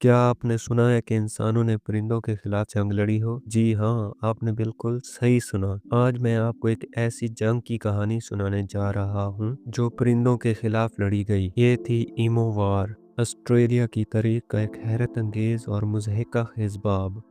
क्या आपने सुना है कि इंसानों ने परिंदों के खिलाफ जंग लड़ी हो? जी हाँ, आपने बिल्कुल सही सुना। आज मैं आपको एक ऐसी जंग की कहानी सुनाने जा रहा हूँ जो परिंदों के खिलाफ लड़ी गई। ये थी ईमो वार, ऑस्ट्रेलिया की तारीख का एक हैरत अंगेज और मुज़हक़ा हिज़्बाब।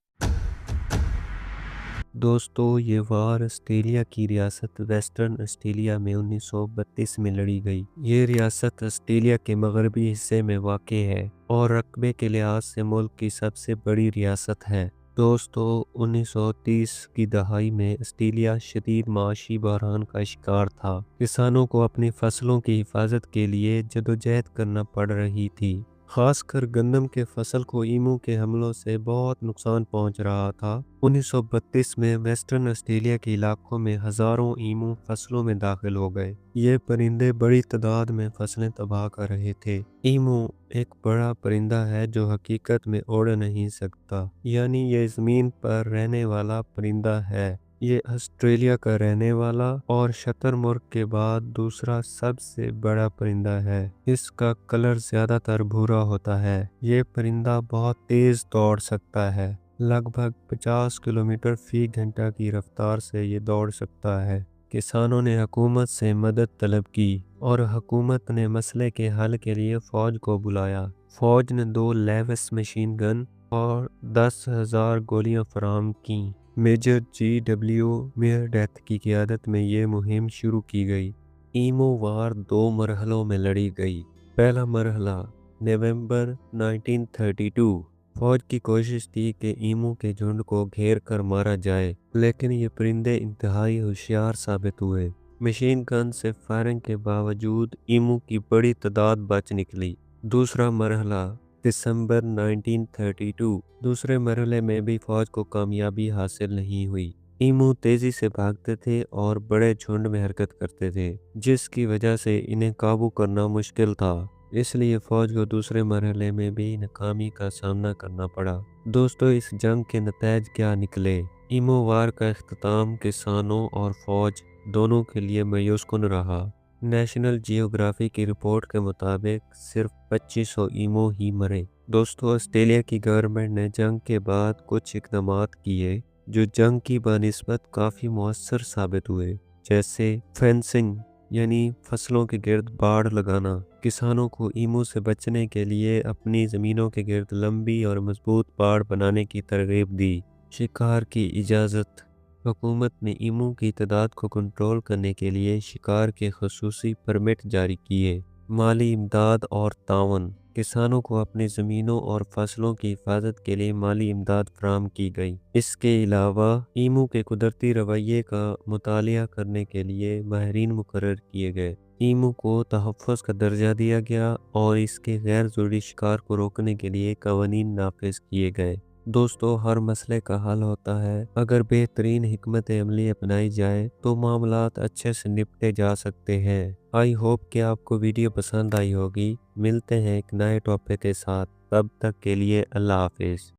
दोस्तों, ये वार ऑस्ट्रेलिया की रियासत वेस्टर्न ऑस्ट्रेलिया में 1932 में लड़ी गई। ये रियासत ऑस्ट्रेलिया के मगरबी हिस्से में वाक़ है और रकबे के लिहाज से मुल्क की सबसे बड़ी रियासत है। दोस्तों, 1930 की दहाई में ऑस्ट्रेलिया शदीद माशी बहरान का शिकार था। किसानों को अपनी फसलों की हिफाजत के लिए जदोजहद करना पड़ रही थी। खासकर गंदम के फसल को ईमू के हमलों से बहुत नुकसान पहुंच रहा था। 1932 में वेस्टर्न ऑस्ट्रेलिया के इलाकों में हजारों ईमू फसलों में दाखिल हो गए। ये परिंदे बड़ी तादाद में फसलें तबाह कर रहे थे। ईमू एक बड़ा परिंदा है जो हकीकत में उड़ नहीं सकता, यानी ये ज़मीन पर रहने वाला परिंदा है। ये ऑस्ट्रेलिया का रहने वाला और शतरमुर्ग के बाद दूसरा सबसे बड़ा परिंदा है। इसका कलर ज्यादातर भूरा होता है। ये परिंदा बहुत तेज दौड़ सकता है। लगभग 50 किलोमीटर फी घंटा की रफ्तार से ये दौड़ सकता है। किसानों ने हुकूमत से मदद तलब की और हुकूमत ने मसले के हल के लिए फौज को बुलाया। फौज ने 2 लेविस मशीन गन और 10,000 गोलियां फराहम की। मेजर GW मेयरडेथ की क़यादत में ये मुहिम शुरू की गई। ईमो वार 2 मरहलों में लड़ी गई। पहला मरहला नवंबर 1932। फौज की कोशिश थी कि ईमू के झुंड को घेर कर मारा जाए, लेकिन ये परिंदे इंतहाई होशियार साबित हुए। मशीन गन से फायरिंग के बावजूद ईमू की बड़ी तादाद बच निकली। दूसरा मरहला दिसंबर 1932। दूसरे मरहले में भी फौज को कामयाबी हासिल नहीं हुई। ईमू तेजी से भागते थे और बड़े झुंड में हरकत करते थे, जिसकी वजह से इन्हें काबू करना मुश्किल था। इसलिए फौज को दूसरे मरहले में भी नाकामी का सामना करना पड़ा। दोस्तों, इस जंग के नतीजे क्या निकले? ईमो वार का इख्तिताम किसानों और फौज दोनों के लिए मायूसकुन रहा। नेशनल जियोग्राफी की रिपोर्ट के मुताबिक सिर्फ 2500 ईमो ही मरे। दोस्तों, ऑस्ट्रेलिया की गवर्नमेंट ने जंग के बाद कुछ इकदामात किए जो जंग की बनिस्बत काफ़ी मौसर साबित हुए, जैसे फेंसिंग यानी फसलों के गिर्द बाड़ लगाना। किसानों को ईमू से बचने के लिए अपनी ज़मीनों के गिर्द लंबी और मजबूत बाड़ बनाने की तरगीब दी। शिकार की इजाज़त। हुकूमत ने ईमू की तादाद को कंट्रोल करने के लिए शिकार के खसूसी परमिट जारी किए। माली इमदाद और तावन। किसानों को अपनी ज़मीनों और फसलों की हिफाजत के लिए माली इमदाद फराहम की गई। इसके अलावा ईमू के कुदरती रवैये का मुतालिया करने के लिए माहिरीन मुकर्रर किए गए। ईमू को तहफ़्फ़ुज़ का दर्जा दिया गया और इसके गैर ज़रूरी शिकार को रोकने के लिए कवानीन नाफिज किए गए। दोस्तों, हर मसले का हल होता है। अगर बेहतरीन हिकमत अमली अपनाई जाए तो मामलात अच्छे से निपटे जा सकते हैं। आई होप कि आपको वीडियो पसंद आई होगी। मिलते हैं एक नए टॉपिक के साथ। तब तक के लिए अल्लाह हाफिज़।